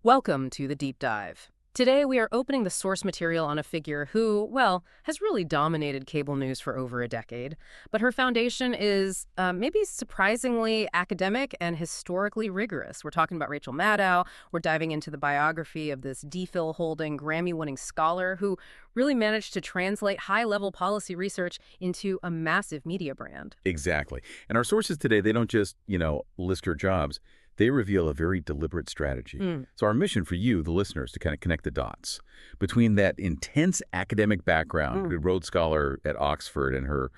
Welcome to the Deep Dive. Today we are opening the source material on a figure who, well, has really dominated cable news for over a decade. But her foundation is maybe surprisingly academic and historically rigorous. We're talking about Rachel Maddow. We're diving into the biography of this DPhil-holding, Grammy-winning scholar who really managed to translate high-level policy research into a massive media brand. Exactly. And our sources today, they don't just, list her jobs. They reveal a very deliberate strategy. So our mission for you, the listeners, to kind of connect the dots between that intense academic background, a Rhodes Scholar at Oxford, and her,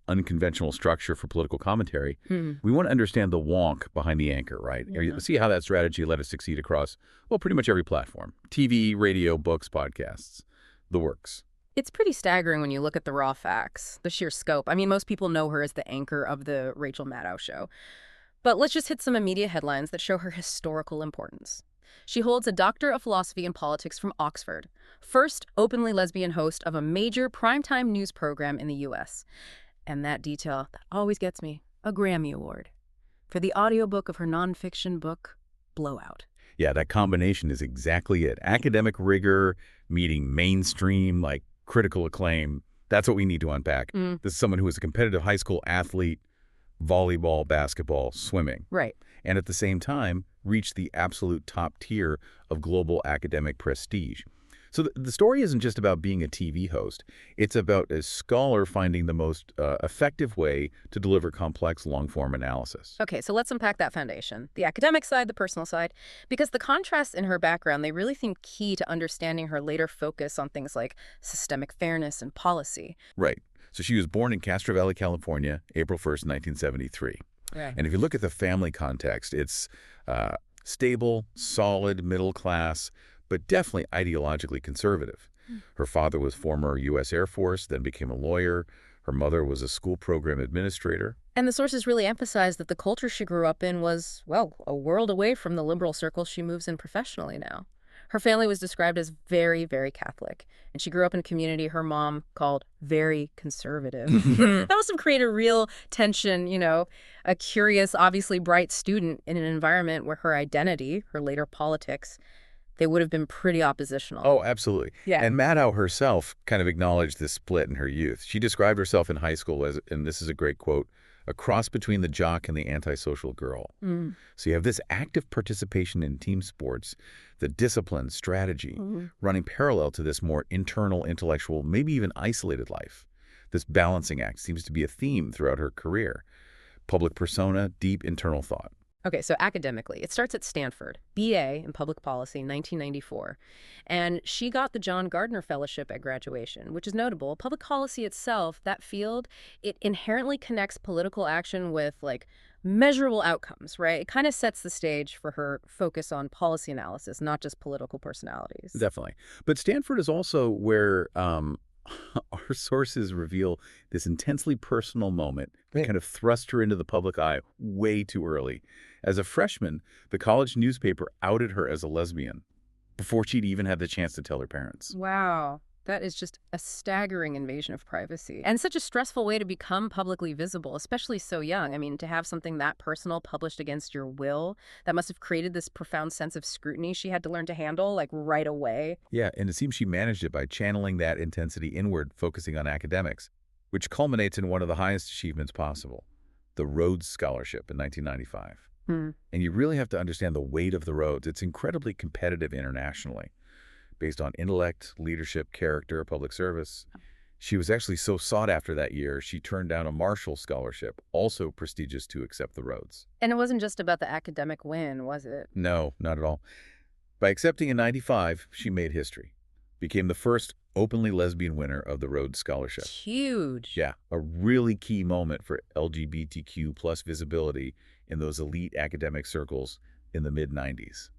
unconventional structure for political commentary. We want to understand the wonk behind the anchor, right? Yeah. See how that strategy let us succeed across, pretty much every platform. TV, radio, books, podcasts, the works. It's pretty staggering when you look at the raw facts, the sheer scope. I mean, most people know her as the anchor of the Rachel Maddow Show. But let's just hit some immediate headlines that show her historical importance. She holds a Doctor of Philosophy and Politics from Oxford, first openly lesbian host of a major primetime news program in the U.S. And that detail, that always gets me, a Grammy Award for the audiobook of her nonfiction book, Blowout. Yeah, that combination is exactly it. Academic rigor meeting mainstream, critical acclaim. That's what we need to unpack. This is someone who was a competitive high school athlete, volleyball, basketball, swimming. Right. And at the same time, reached the absolute top tier of global academic prestige. So the story isn't just about being a TV host. It's about a scholar finding the most effective way to deliver complex long-form analysis. Okay, so let's unpack that foundation. The academic side, the personal side, because the contrasts in her background, they really seem key to understanding her later focus on things like systemic fairness and policy. Right. So she was born in Castro Valley, California, April 1st, 1973. Right. And if you look at the family context, it's stable, solid, middle class, but definitely ideologically conservative. Her father was former U.S. Air Force, then became a lawyer. Her mother was a school program administrator. And the sources really emphasize that the culture she grew up in was, a world away from the liberal circles she moves in professionally now. Her family was described as very, very Catholic, and she grew up in a community her mom called very conservative. That must have created real tension, a curious, obviously bright student in an environment where her identity, her later politics, they would have been pretty oppositional. Oh, absolutely. Yeah. And Maddow herself kind of acknowledged this split in her youth. She described herself in high school as, and this is a great quote, a cross between the jock and the antisocial girl. So you have this active participation in team sports, the discipline, strategy, running parallel to this more internal, intellectual, maybe even isolated life. This balancing act seems to be a theme throughout her career. Public persona, deep internal thought. Okay, so academically, it starts at Stanford, BA in Public Policy, 1994. And she got the John Gardner Fellowship at graduation, which is notable. Public policy itself, that field, it inherently connects political action with, measurable outcomes, right? It kind of sets the stage for her focus on policy analysis, not just political personalities. Definitely. But Stanford is also where our sources reveal this intensely personal moment that kind of thrust her into the public eye way too early. As a freshman, the college newspaper outed her as a lesbian before she'd even had the chance to tell her parents. Wow. That is just a staggering invasion of privacy. And such a stressful way to become publicly visible, especially so young. I mean, to have something that personal published against your will, that must have created this profound sense of scrutiny she had to learn to handle, right away. Yeah, and it seems she managed it by channeling that intensity inward, focusing on academics, which culminates in one of the highest achievements possible, the Rhodes Scholarship in 1995. And you really have to understand the weight of the Rhodes. It's incredibly competitive internationally, based on intellect, leadership, character, public service. She was actually so sought after that year, she turned down a Marshall Scholarship, also prestigious, to accept the Rhodes. And it wasn't just about the academic win, was it? No, not at all. By accepting in 95, she made history, became the first openly lesbian winner of the Rhodes Scholarship. Huge. Yeah, a really key moment for LGBTQ plus visibility in those elite academic circles in the mid-90s.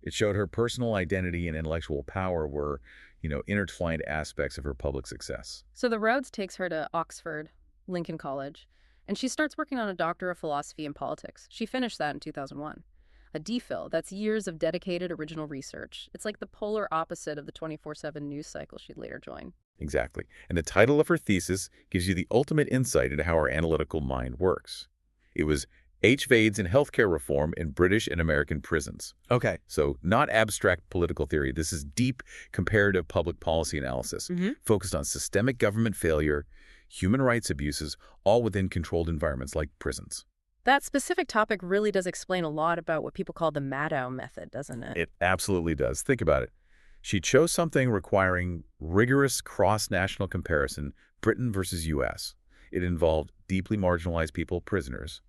It showed her personal identity and intellectual power were, intertwined aspects of her public success. So the Rhodes takes her to Oxford, Lincoln College, and she starts working on a Doctor of Philosophy and Politics. She finished that in 2001. A DPhil, that's years of dedicated original research. It's like the polar opposite of the 24/7 news cycle she'd later join. Exactly. And the title of her thesis gives you the ultimate insight into how our analytical mind works. It was AIDS and healthcare reform in British and American prisons. Okay. So not abstract political theory. This is deep comparative public policy analysis focused on systemic government failure, human rights abuses, all within controlled environments like prisons. That specific topic really does explain a lot about what people call the Maddow method, doesn't it? It absolutely does. Think about it. She chose something requiring rigorous cross-national comparison, Britain versus U.S. It involved deeply marginalized people, prisoners,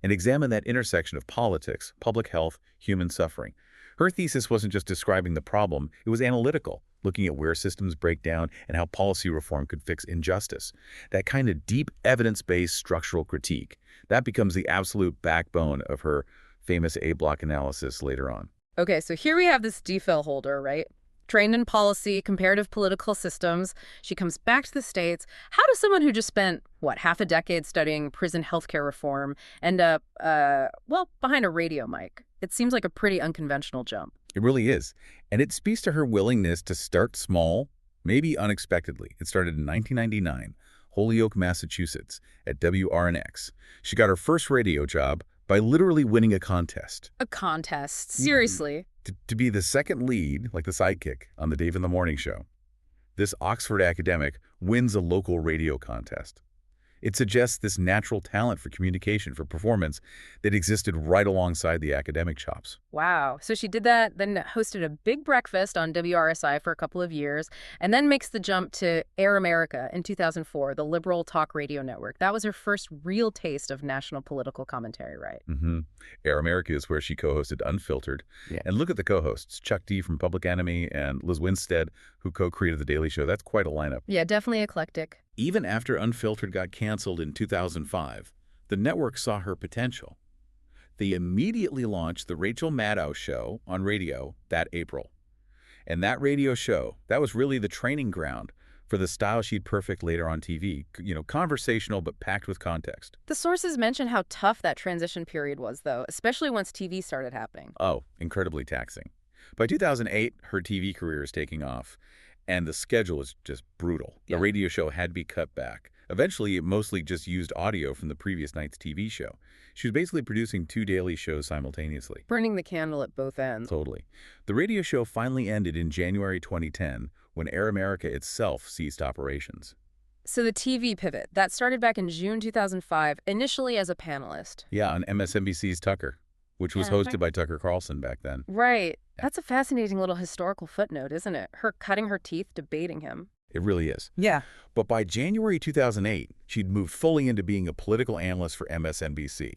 and examined that intersection of politics, public health, human suffering. Her thesis wasn't just describing the problem, it was analytical, looking at where systems break down and how policy reform could fix injustice. That kind of deep evidence-based structural critique, that becomes the absolute backbone of her famous A-block analysis later on. Okay, so here we have this DPhil holder, right? Trained in policy, comparative political systems. She comes back to the States. How does someone who just spent, half a decade studying prison healthcare reform end up, behind a radio mic? It seems like a pretty unconventional jump. It really is. And it speaks to her willingness to start small, maybe unexpectedly. It started in 1999, Holyoke, Massachusetts, at WRNX. She got her first radio job by literally winning a contest. A contest? Seriously? To be the second lead, like the sidekick, on the Dave in the Morning show. This Oxford academic wins a local radio contest. It suggests this natural talent for communication, for performance, that existed right alongside the academic chops. Wow. So she did that, then hosted a big breakfast on WRSI for a couple of years, and then makes the jump to Air America in 2004, the liberal talk radio network. That was her first real taste of national political commentary, right? Air America is where she co-hosted Unfiltered. Yeah. And look at the co-hosts, Chuck D from Public Enemy and Liz Winstead, who co-created The Daily Show. That's quite a lineup. Yeah, definitely eclectic. Even after Unfiltered got canceled in 2005, the network saw her potential. They immediately launched the Rachel Maddow Show on radio that April. And that radio show, that was really the training ground for the style she'd perfect later on TV. Conversational but packed with context. The sources mention how tough that transition period was, though, especially once TV started happening. Oh, incredibly taxing. By 2008, her TV career is taking off. And the schedule was just brutal. Yeah. The radio show had to be cut back. Eventually, it mostly just used audio from the previous night's TV show. She was basically producing 2 daily shows simultaneously. Burning the candle at both ends. Totally. The radio show finally ended in January 2010 when Air America itself ceased operations. So the TV pivot, that started back in June 2005, initially as a panelist. Yeah, on MSNBC's Tucker, which was hosted by Tucker Carlson back then. Right. That's a fascinating little historical footnote, isn't it? Her cutting her teeth debating him. It really is. Yeah. But by January 2008, she'd moved fully into being a political analyst for MSNBC,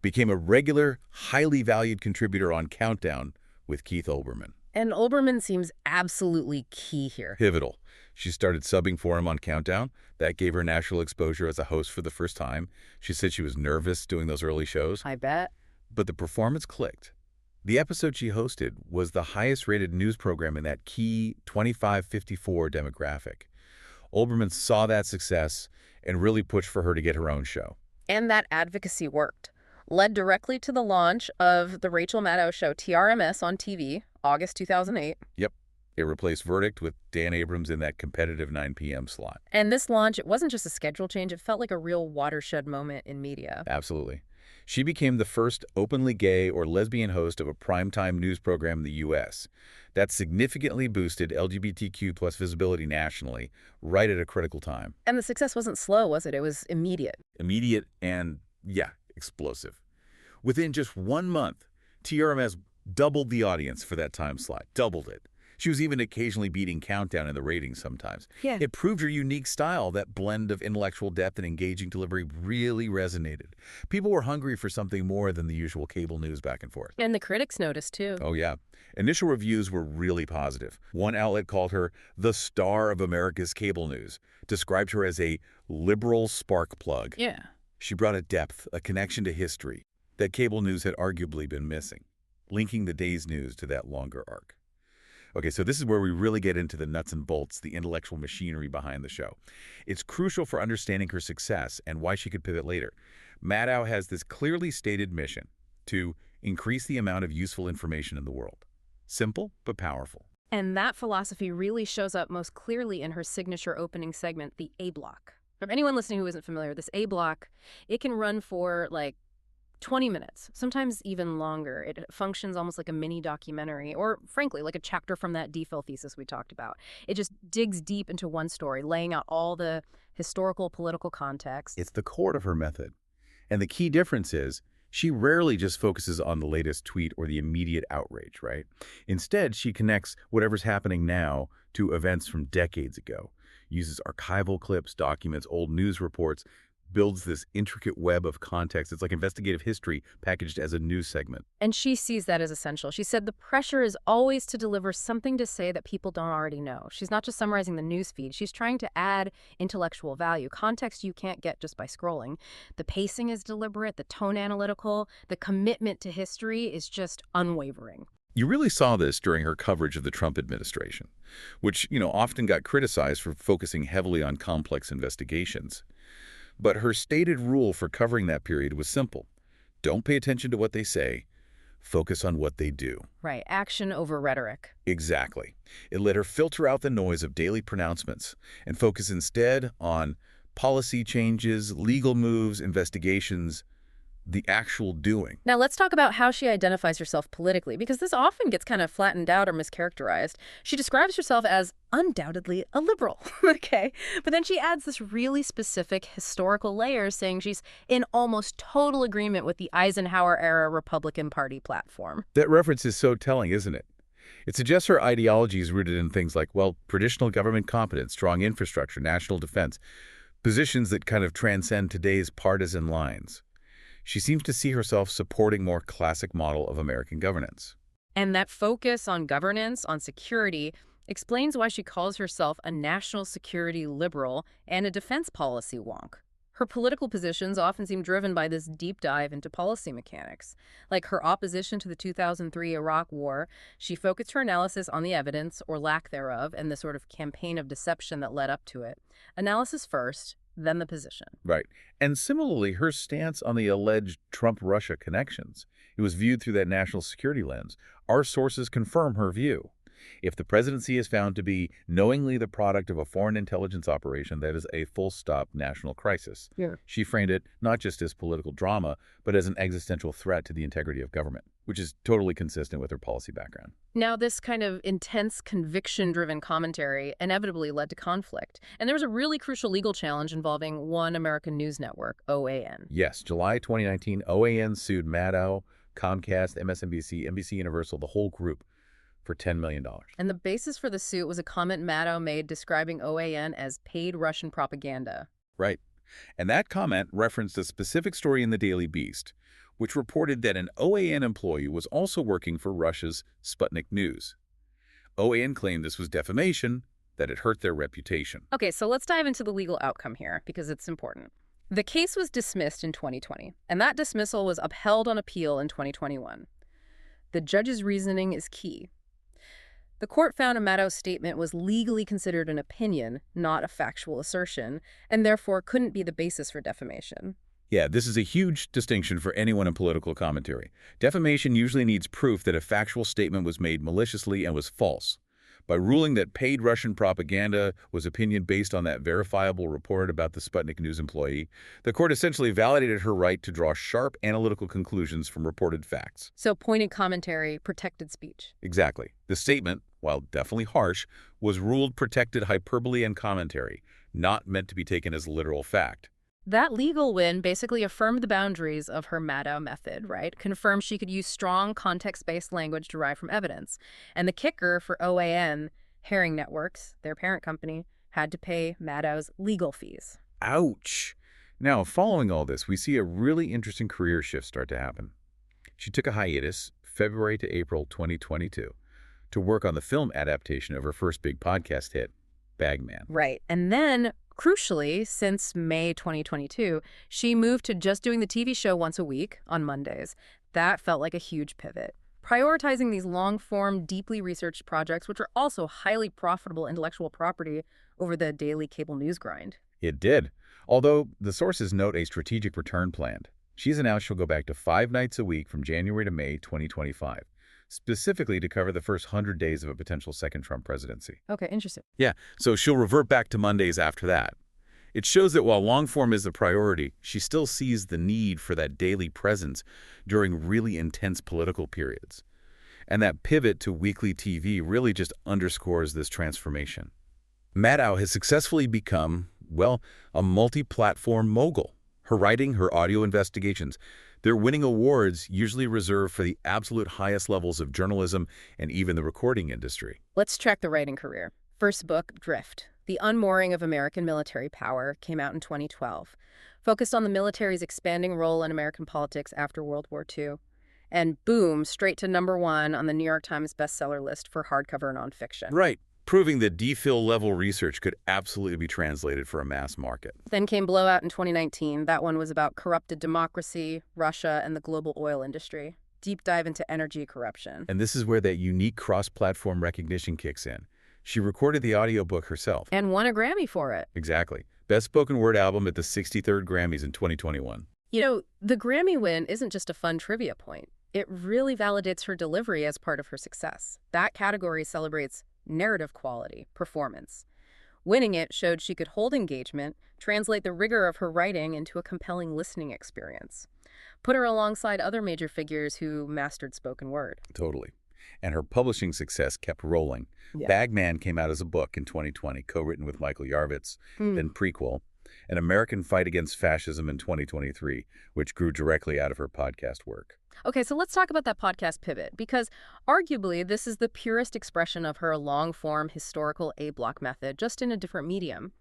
became a regular, highly valued contributor on Countdown with Keith Olbermann. And Olbermann seems absolutely key here. Pivotal. She started subbing for him on Countdown. That gave her national exposure as a host for the first time. She said she was nervous doing those early shows. I bet. But the performance clicked. The episode she hosted was the highest-rated news program in that key 25-54 demographic. Olbermann saw that success and really pushed for her to get her own show. And that advocacy worked. Led directly to the launch of the Rachel Maddow Show, TRMS, on TV, August 2008. Yep. It replaced Verdict with Dan Abrams in that competitive 9 p.m. slot. And this launch, it wasn't just a schedule change. It felt like a real watershed moment in media. Absolutely. She became the first openly gay or lesbian host of a primetime news program in the U.S. That significantly boosted LGBTQ plus visibility nationally, right at a critical time. And the success wasn't slow, was it? It was immediate. Immediate and, explosive. Within just 1 month, TRMS doubled the audience for that time slot, doubled it. She was even occasionally beating Countdown in the ratings sometimes. Yeah. It proved her unique style. That blend of intellectual depth and engaging delivery really resonated. People were hungry for something more than the usual cable news back and forth. And the critics noticed, too. Oh, yeah. Initial reviews were really positive. One outlet called her the star of America's cable news, described her as a liberal spark plug. Yeah. She brought a depth, a connection to history that cable news had arguably been missing, linking the day's news to that longer arc. Okay, so this is where we really get into the nuts and bolts, the intellectual machinery behind the show. It's crucial for understanding her success and why she could pivot later. Maddow has this clearly stated mission to increase the amount of useful information in the world. Simple, but powerful. And that philosophy really shows up most clearly in her signature opening segment, the A block. For anyone listening who isn't familiar, this A block, it can run for like 20 minutes, sometimes even longer. It functions almost like a mini documentary, or frankly, like a chapter from that DPhil thesis we talked about. It just digs deep into one story, laying out all the historical, political context. It's the core of her method. And the key difference is she rarely just focuses on the latest tweet or the immediate outrage, right? Instead, she connects whatever's happening now to events from decades ago, uses archival clips, documents old news reports, builds this intricate web of context. It's like investigative history packaged as a news segment. And she sees that as essential. She said the pressure is always to deliver something to say that people don't already know. She's not just summarizing the news feed. She's trying to add intellectual value, context you can't get just by scrolling. The pacing is deliberate, the tone analytical, the commitment to history is just unwavering. You really saw this during her coverage of the Trump administration, which, often got criticized for focusing heavily on complex investigations. But her stated rule for covering that period was simple. Don't pay attention to what they say. Focus on what they do. Right. Action over rhetoric. Exactly. It let her filter out the noise of daily pronouncements and focus instead on policy changes, legal moves, investigations, the actual doing. Now let's talk about how she identifies herself politically, because this often gets kind of flattened out or mischaracterized. She describes herself as undoubtedly a liberal, okay? But then she adds this really specific historical layer saying she's in almost total agreement with the Eisenhower-era Republican Party platform. That reference is so telling, isn't it? It suggests her ideology is rooted in things like, traditional government competence, strong infrastructure, national defense, positions that kind of transcend today's partisan lines. She seems to see herself supporting more classic model of American governance. And that focus on governance, on security, explains why she calls herself a national security liberal and a defense policy wonk. Her political positions often seem driven by this deep dive into policy mechanics. Like her opposition to the 2003 Iraq War, she focused her analysis on the evidence, or lack thereof, and the sort of campaign of deception that led up to it. Analysis first, then the position. Right. And similarly, her stance on the alleged Trump-Russia connections, it was viewed through that national security lens. Our sources confirm her view. If the presidency is found to be knowingly the product of a foreign intelligence operation, that is a full-stop national crisis. Yeah. She framed it not just as political drama, but as an existential threat to the integrity of government, which is totally consistent with her policy background. Now, this kind of intense, conviction-driven commentary inevitably led to conflict. And there was a really crucial legal challenge involving One American News Network, OAN. Yes, July 2019, OAN sued Maddow, Comcast, MSNBC, NBC Universal, the whole group, for $10 million. And the basis for the suit was a comment Maddow made describing OAN as paid Russian propaganda. Right. And that comment referenced a specific story in the Daily Beast, which reported that an OAN employee was also working for Russia's Sputnik News. OAN claimed this was defamation, that it hurt their reputation. Okay, so let's dive into the legal outcome here, because it's important. The case was dismissed in 2020, and that dismissal was upheld on appeal in 2021. The judge's reasoning is key. The court found Maddow's statement was legally considered an opinion, not a factual assertion, and therefore couldn't be the basis for defamation. Yeah, this is a huge distinction for anyone in political commentary. Defamation usually needs proof that a factual statement was made maliciously and was false. By ruling that paid Russian propaganda was opinion based on that verifiable report about the Sputnik News employee, the court essentially validated her right to draw sharp analytical conclusions from reported facts. So pointed commentary, protected speech. Exactly. The statement, while definitely harsh, was ruled protected hyperbole and commentary, not meant to be taken as literal fact. That legal win basically affirmed the boundaries of her Maddow method, right? Confirmed she could use strong context-based language derived from evidence. And the kicker for OAN, Herring Networks, their parent company, had to pay Maddow's legal fees. Ouch! Now, following all this, we see a really interesting career shift start to happen. She took a hiatus, February to April 2022, to work on the film adaptation of her first big podcast hit, Bagman. Right. And then, crucially, since May 2022, she moved to just doing the TV show once a week on Mondays. That felt like a huge pivot. Prioritizing these long-form, deeply researched projects, which are also highly profitable intellectual property, over the daily cable news grind. It did. Although the sources note a strategic return planned. She's announced she'll go back to 5 nights a week from January to May 2025. Specifically to cover the first 100 days of a potential second Trump presidency. Okay, interesting. Yeah, so she'll revert back to Mondays after that. It shows that while long-form is the priority, she still sees the need for that daily presence during really intense political periods. And that pivot to weekly TV really just underscores this transformation. Maddow has successfully become, well, a multi-platform mogul. Her writing, her audio investigations, they're winning awards usually reserved for the absolute highest levels of journalism and even the recording industry. Let's track the writing career. First book, Drift, The Unmooring of American Military Power, came out in 2012. Focused on the military's expanding role in American politics after World War II. And boom, straight to #1 on the New York Times bestseller list for hardcover nonfiction. Right. Proving that DPhil level research could absolutely be translated for a mass market. Then came Blowout in 2019. That one was about corrupted democracy, Russia, and the global oil industry. Deep dive into energy corruption. And this is where that unique cross-platform recognition kicks in. She recorded the audiobook herself. And won a Grammy for it. Exactly. Best Spoken Word Album at the 63rd Grammys in 2021. You know, the Grammy win isn't just a fun trivia point. It really validates her delivery as part of her success. That category celebrates narrative quality, performance. Winning it showed she could hold engagement, translate the rigor of her writing into a compelling listening experience. Put her alongside other major figures who mastered spoken word. Totally. And her publishing success kept rolling. Yeah. Bagman came out as a book in 2020, co-written with Michael Yarvitz, then prequel. An American Fight Against Fascism in 2023, which grew directly out of her podcast work. Okay, so let's talk about that podcast pivot, because arguably this is the purest expression of her long-form historical A-block method, just in a different medium.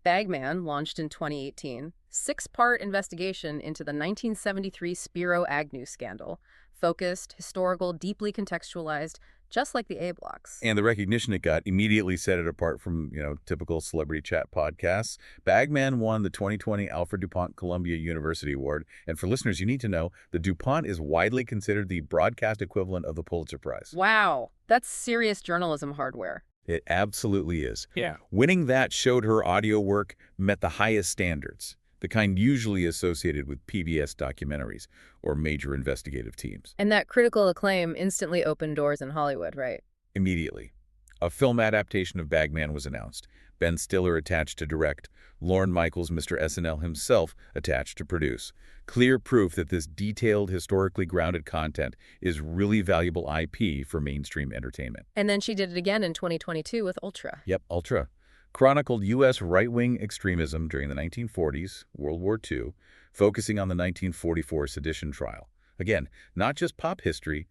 Bagman launched in 2018, 6-part investigation into the 1973 Spiro Agnew scandal. Focused, historical, deeply contextualized, just like the A-blocks. And the recognition it got immediately set it apart from, typical celebrity chat podcasts. Bagman won the 2020 Alfred DuPont Columbia University Award. And for listeners, you need to know the DuPont is widely considered the broadcast equivalent of the Pulitzer Prize. Wow, that's serious journalism hardware. It absolutely is. Yeah. Winning that showed her audio work met the highest standards, the kind usually associated with PBS documentaries or major investigative teams. And that critical acclaim instantly opened doors in Hollywood, right? Immediately. A film adaptation of Bagman was announced. Ben Stiller attached to direct. Lorne Michaels, Mr. SNL himself, attached to produce. Clear proof that this detailed, historically grounded content is really valuable IP for mainstream entertainment. And then she did it again in 2022 with Ultra. Yep, Ultra. Chronicled U.S. right-wing extremism during the 1940s, World War II, focusing on the 1944 sedition trial. Again, not just pop history,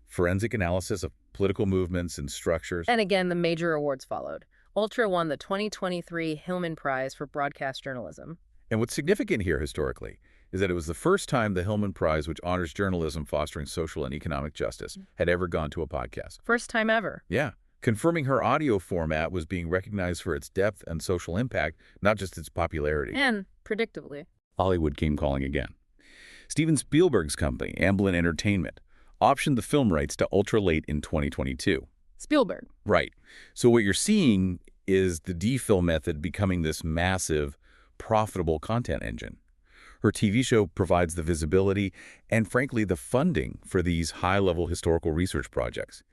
forensic analysis of political movements and structures. And again, the major awards followed. Ultra won the 2023 Hillman Prize for Broadcast Journalism. And what's significant here historically is that it was the first time the Hillman Prize, which honors journalism fostering social and economic justice, had ever gone to a podcast. First time ever. Yeah. Confirming her audio format was being recognized for its depth and social impact, not just its popularity. And, predictably, Hollywood came calling again. Steven Spielberg's company, Amblin Entertainment, optioned the film rights to Ultra late in 2022. Spielberg. Right. So what you're seeing is the DPhil method becoming this massive, profitable content engine. Her TV show provides the visibility and, frankly, the funding for these high-level historical research projects,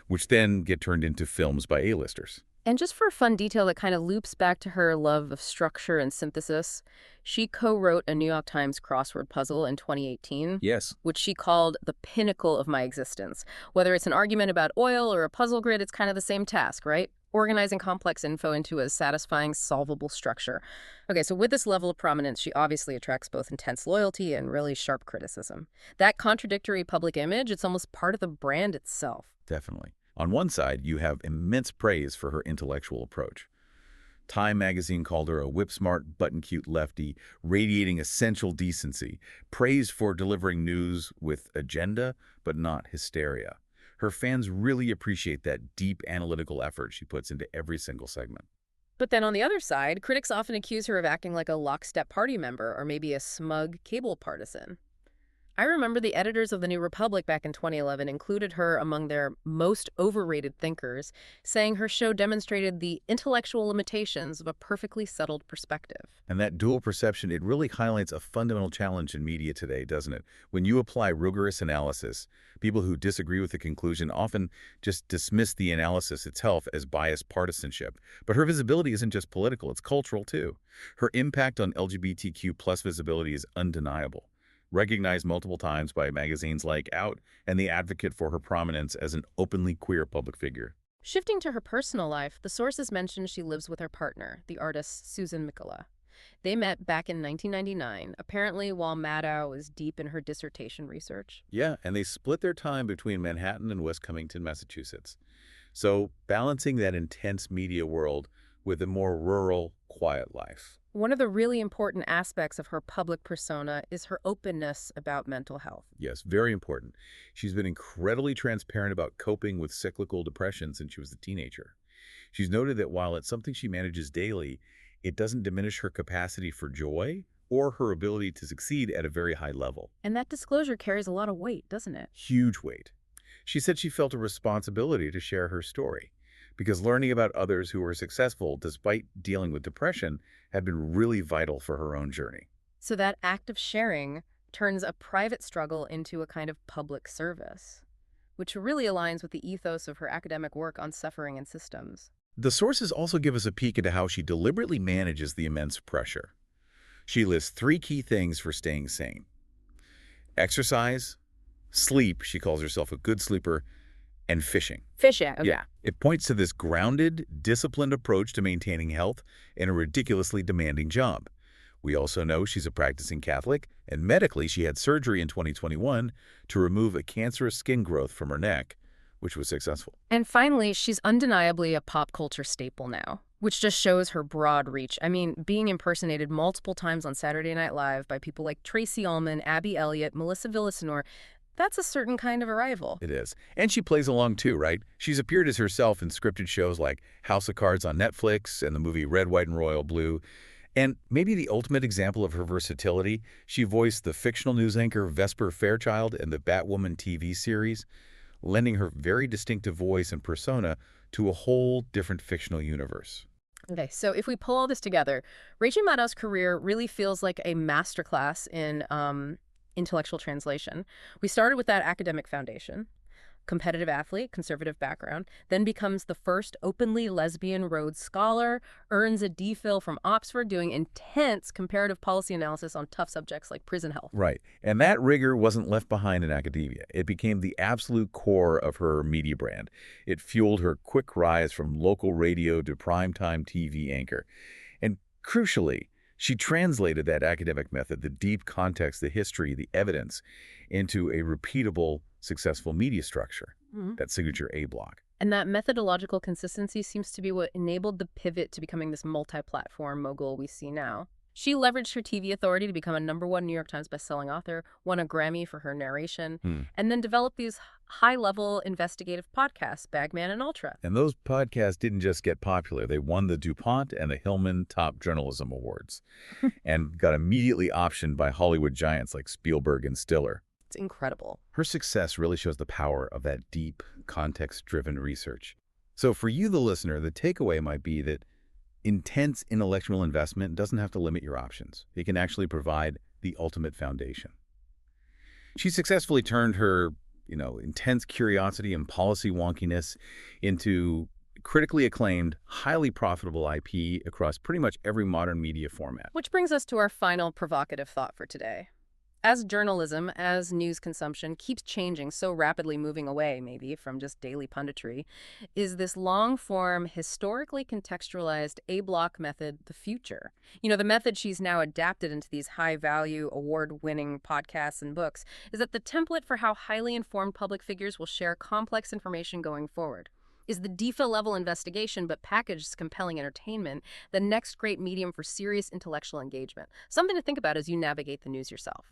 which then get turned into films by A-listers. And just for a fun detail that kind of loops back to her love of structure and synthesis, she co-wrote a New York Times crossword puzzle in 2018. Yes. Which she called the pinnacle of my existence. Whether it's an argument about oil or a puzzle grid, it's kind of the same task, right? Organizing complex info into a satisfying, solvable structure. Okay, so with this level of prominence, she obviously attracts both intense loyalty and really sharp criticism. That contradictory public image, it's almost part of the brand itself. Definitely. On one side, you have immense praise for her intellectual approach. Time magazine called her a whip-smart, button-cute lefty, radiating essential decency, praised for delivering news with agenda, but not hysteria. Her fans really appreciate that deep analytical effort she puts into every single segment. But then on the other side, critics often accuse her of acting like a lockstep party member or maybe a smug cable partisan. I remember the editors of The New Republic back in 2011 included her among their most overrated thinkers, saying her show demonstrated the intellectual limitations of a perfectly settled perspective. And that dual perception, it really highlights a fundamental challenge in media today, doesn't it? When you apply rigorous analysis, people who disagree with the conclusion often just dismiss the analysis itself as biased partisanship. But her visibility isn't just political, it's cultural too. Her impact on LGBTQ plus visibility is undeniable. Recognized multiple times by magazines like Out and The Advocate for her prominence as an openly queer public figure. Shifting to her personal life, the sources mention she lives with her partner, the artist Susan Miccola. They met back in 1999, apparently while Maddow was deep in her dissertation research. Yeah, and they split their time between Manhattan and West Covington, Massachusetts. So balancing that intense media world with a more rural, quiet life. One of the really important aspects of her public persona is her openness about mental health. Yes, very important. She's been incredibly transparent about coping with cyclical depression since she was a teenager. She's noted that while it's something she manages daily, it doesn't diminish her capacity for joy or her ability to succeed at a very high level. And that disclosure carries a lot of weight, doesn't it? Huge weight. She said she felt a responsibility to share her story because learning about others who were successful despite dealing with depression had been really vital for her own journey. So that act of sharing turns a private struggle into a kind of public service, which really aligns with the ethos of her academic work on suffering and systems. The sources also give us a peek into how she deliberately manages the immense pressure. She lists 3 key things for staying sane: exercise, sleep — she calls herself a good sleeper — and fishing. Fishing, okay. Yeah. It points to this grounded, disciplined approach to maintaining health in a ridiculously demanding job. We also know she's a practicing Catholic, and medically she had surgery in 2021 to remove a cancerous skin growth from her neck, which was successful. And finally, she's undeniably a pop culture staple now, which just shows her broad reach. I mean, being impersonated multiple times on Saturday Night Live by people like Tracy Ullman, Abby Elliott, Melissa Villasenor, that's a certain kind of arrival. It is. And she plays along too, right? She's appeared as herself in scripted shows like House of Cards on Netflix and the movie Red, White, and Royal Blue. And maybe the ultimate example of her versatility, she voiced the fictional news anchor Vesper Fairchild in the Batwoman TV series, lending her very distinctive voice and persona to a whole different fictional universe. Okay, so if we pull all this together, Rachel Maddow's career really feels like a masterclass in intellectual translation. We started with that academic foundation, competitive athlete, conservative background, then becomes the first openly lesbian Rhodes Scholar, earns a DPhil from Oxford doing intense comparative policy analysis on tough subjects like prison health. Right. And that rigor wasn't left behind in academia. It became the absolute core of her media brand. It fueled her quick rise from local radio to primetime TV anchor. And crucially, she translated that academic method, the deep context, the history, the evidence, into a repeatable, successful media structure, that signature A block. And that methodological consistency seems to be what enabled the pivot to becoming this multi-platform mogul we see now. She leveraged her TV authority to become a #1 New York Times bestselling author, won a Grammy for her narration, and then developed these high-level investigative podcasts, Bagman and Ultra. And those podcasts didn't just get popular. They won the DuPont and the Hillman Top Journalism Awards and got immediately optioned by Hollywood giants like Spielberg and Stiller. It's incredible. Her success really shows the power of that deep, context-driven research. So for you, the listener, the takeaway might be that intense intellectual investment doesn't have to limit your options. It can actually provide the ultimate foundation. She successfully turned her, intense curiosity and policy wonkiness into critically acclaimed, highly profitable IP across pretty much every modern media format. Which brings us to our final provocative thought for today. As journalism, as news consumption keeps changing, so rapidly moving away, maybe, from just daily punditry, is this long-form, historically contextualized A-block method the future? The method she's now adapted into these high-value, award-winning podcasts and books is that the template for how highly informed public figures will share complex information going forward. Is the DPhil-level investigation, but packaged as compelling entertainment, the next great medium for serious intellectual engagement? Something to think about as you navigate the news yourself.